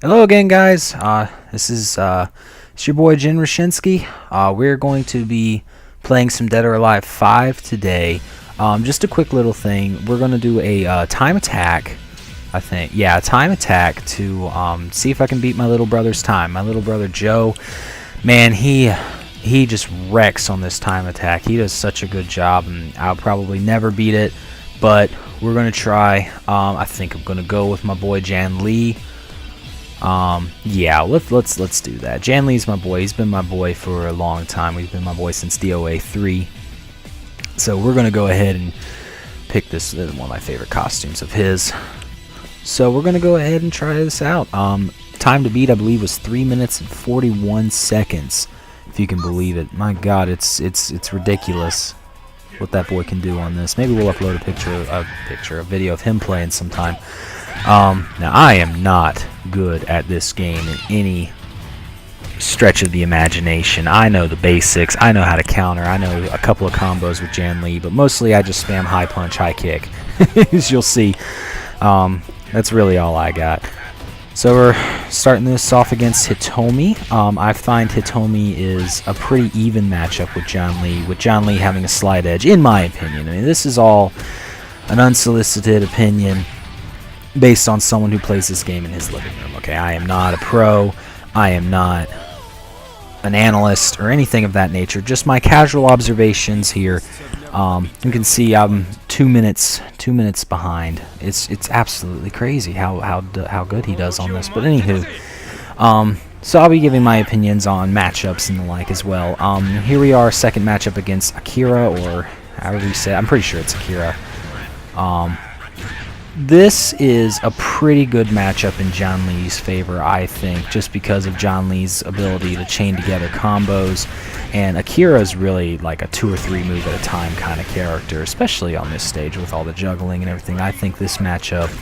Hello again, guys. This is it's your boy GenRussianski. We're going to be playing some Deadoralive 5 today. Just a quick little thing. We're going to do a time attack, I think. Yeah, a time attack to see if I can beat my little brother's time. My little brother Joe, man, he just wrecks on this time attack. He does such a good job, and I'll probably never beat it, but we're going to try. I think I'm going to go with my boy Jan Lee. Yeah, let's do that. Jan Lee's my boy. He's been my boy for a long time. He's been my boy since DOA 3. So we're gonna go ahead and pick this. One of my favorite costumes of his. So we're gonna go ahead and try this out. Time to beat, I believe, was 3 minutes and 41 seconds, if you can believe it. My God, it's ridiculous what that boy can do on this. Maybe we'll upload a video of him playing sometime. Now I am not good at this game in any stretch of the imagination. I know the basics, I know how to counter, I know a couple of combos with Jan Lee, but mostly I just spam high punch, high kick. As you'll see, that's really all I got. So we're starting this off against Hitomi. I find Hitomi is a pretty even matchup with Jan Lee having a slight edge, in my opinion. I mean, this is all an unsolicited opinion based on someone who plays this game in his living room. Okay, I am not a pro, I am not an analyst or anything of that nature, just my casual observations here. You can see I'm 2 minutes behind. It's absolutely crazy how good he does on this. But anywho, so I'll be giving my opinions on matchups and the like as well. Here we are, second matchup against Akira, or however you say it. I'm pretty sure it's Akira. This is a pretty good matchup in Jan Lee's favor, I think, just because of Jan Lee's ability to chain together combos, and Akira is really like a 2 or 3 move at a time kind of character, especially on this stage with all the juggling and everything. I think this matchup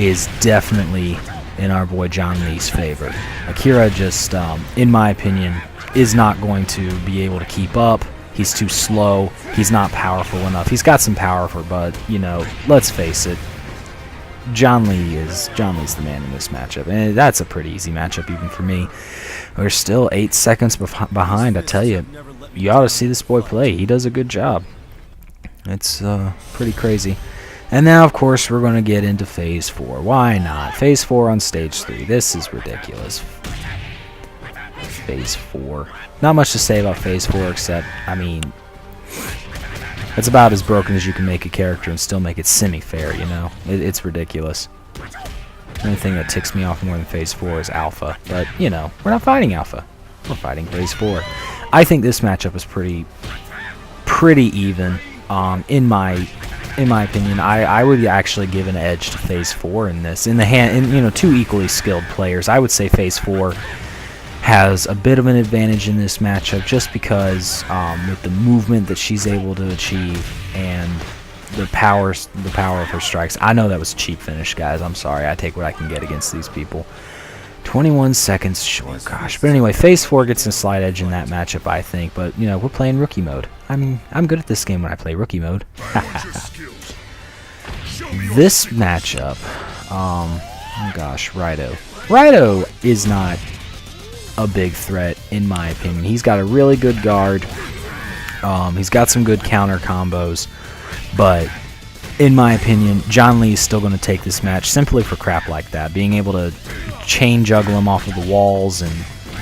is definitely in our boy Jan Lee's favor. Akira just, in my opinion, is not going to be able to keep up. He's too slow. He's not powerful enough. He's got some power but, you know, let's face it, Jan Lee's the man in this matchup, and that's a pretty easy matchup even for me. We're still 8 seconds behind. I tell you, you ought to see this boy play. He does a good job. It's pretty crazy. And now, of course, we're going to get into Phase 4. Why not? Phase 4 on Stage 3. This is ridiculous. Phase 4. Not much to say about Phase 4, except, I mean, it's about as broken as you can make a character and still make it semi-fair, you know? It's ridiculous. The only thing that ticks me off more than Phase 4 is Alpha. But, you know, we're not fighting Alpha. We're fighting Phase 4. I think this matchup is pretty even. In my opinion, I would actually give an edge to Phase 4 in this. You know, 2 equally skilled players. I would say Phase 4 has a bit of an advantage in this matchup just because with the movement that she's able to achieve and the power of her strikes. I know that was a cheap finish, guys. I'm sorry. I take what I can get against these people. 21 seconds short, gosh. But anyway, Phase 4 gets a slight edge in that matchup, I think. But, you know, we're playing rookie mode. I mean, I'm good at this game when I play rookie mode. This matchup, oh gosh, Rido is not a big threat in my opinion. He's got a really good guard. He's got some good counter combos, but in my opinion, Jan Lee is still going to take this match simply for crap like that. Being able to chain juggle him off of the walls and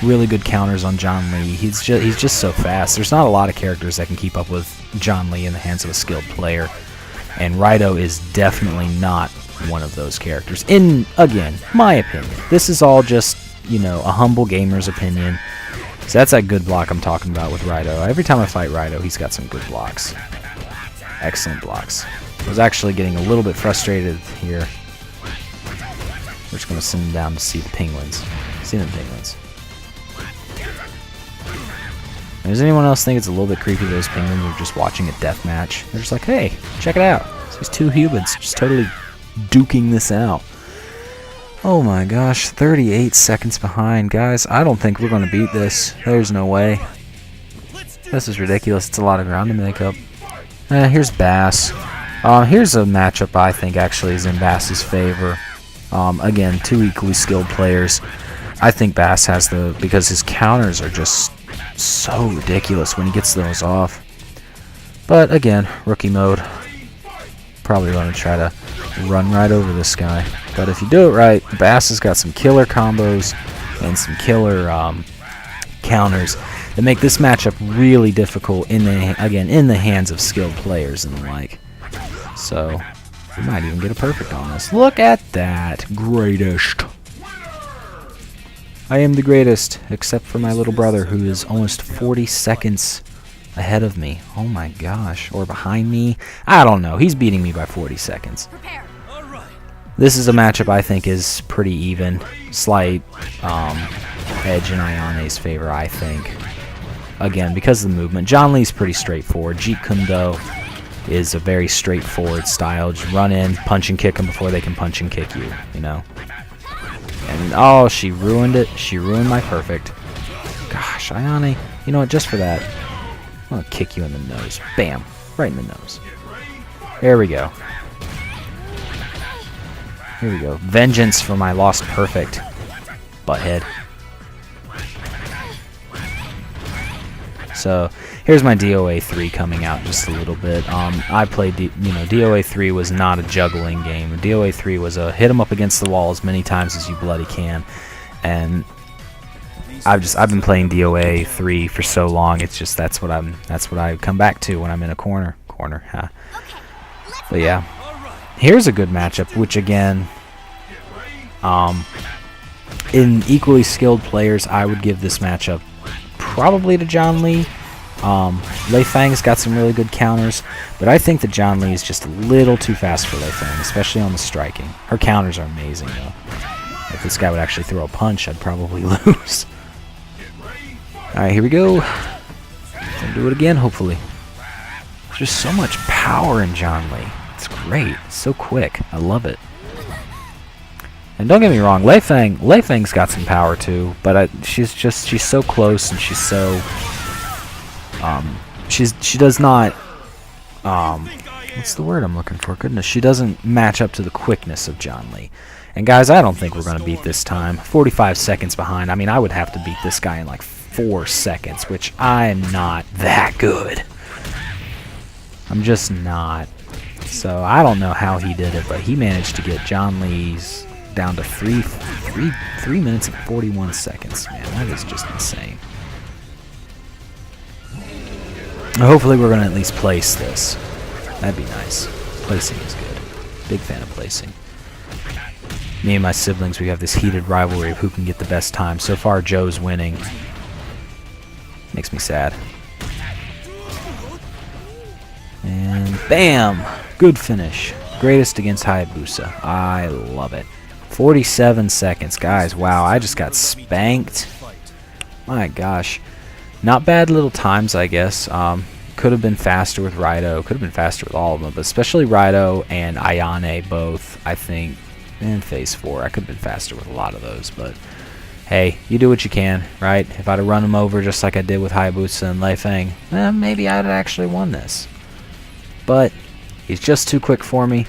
really good counters on Jan Lee. He's just so fast. There's not a lot of characters that can keep up with Jan Lee in the hands of a skilled player, and Rido is definitely not one of those characters. In, again, my opinion. This is all just, you know, a humble gamer's opinion. So that's that good block I'm talking about with Rido. Every time I fight Rido, he's got some good blocks. Excellent blocks. I was actually getting a little bit frustrated here. We're just going to send him down to see the penguins. See them penguins. And does anyone else think it's a little bit creepy that those penguins are just watching a death match? They're just like, hey, check it out. These 2 humans just totally duking this out. Oh my gosh, 38 seconds behind. Guys, I don't think we're going to beat this. There's no way. This is ridiculous. It's a lot of ground to make up. Here's Bass. Here's a matchup I think actually is in Bass's favor. Again, two equally skilled players. I think Bass has because his counters are just so ridiculous when he gets those off. But again, rookie mode. Probably going to try to run right over this guy. But if you do it right, Bass has got some killer combos and some killer counters that make this matchup really difficult in the hands of skilled players and the like. So we might even get a perfect on this. Look at that. Greatest. I am the greatest, except for my little brother, who is almost 40 seconds ahead of me. Oh my gosh. Or behind me. I don't know. He's beating me by 40 seconds. This is a matchup I think is pretty even. Slight edge in Ayane's favor, I think. Again, because of the movement. John Lee's pretty straightforward. Jeet Kune Do is a very straightforward style. Just run in, punch and kick them before they can punch and kick you, you know. And, oh, she ruined it. She ruined my perfect. Gosh, Ayane, you know what, just for that, I'm going to kick you in the nose. Bam. Right in the nose. There we go. Here we go. Vengeance for my lost perfect. Butthead. So, here's my DOA 3 coming out just a little bit. I played, DOA 3 was not a juggling game. DOA 3 was a hit 'em up against the wall as many times as you bloody can. And I've been playing DOA 3 for so long. It's just that's what I come back to when I'm in a corner, huh? But yeah, here's a good matchup. Which again, in equally skilled players, I would give this matchup probably to John Lee. Lei Fang's got some really good counters, but I think that John Lee is just a little too fast for Lei Fang, especially on the striking. Her counters are amazing, though. If this guy would actually throw a punch, I'd probably lose. Alright, here we go. Gonna do it again, hopefully. There's just so much power in John Lee. It's great. It's so quick. I love it. And don't get me wrong, Lei Fang's got some power too, but she's so close, and she's so she does not what's the word I'm looking for? Goodness, she doesn't match up to the quickness of John Lee. And guys, I don't think we're gonna beat this time. 45 seconds behind. I mean, I would have to beat this guy in like 4 seconds, which I'm not that good. I'm just not. So I don't know how he did it, but he managed to get John Lee's down to 3 minutes and 41 seconds. Man, that is just insane. Hopefully we're going to at least place this. That'd be nice. Placing is good. Big fan of placing. Me and my siblings, we have this heated rivalry of who can get the best time. So far, Joe's winning. Makes me sad. And bam! Good finish. Greatest against Hayabusa. I love it. 47 seconds. Guys, wow, I just got spanked. My gosh. Not bad little times, I guess. Could have been faster with Raito. Could have been faster with all of them. But especially Raito and Ayane both, I think, in Phase 4. I could have been faster with a lot of those. But, hey, you do what you can, right? If I'd have run them over just like I did with Hayabusa and Lei Fang, maybe I'd have actually won this. But he's just too quick for me.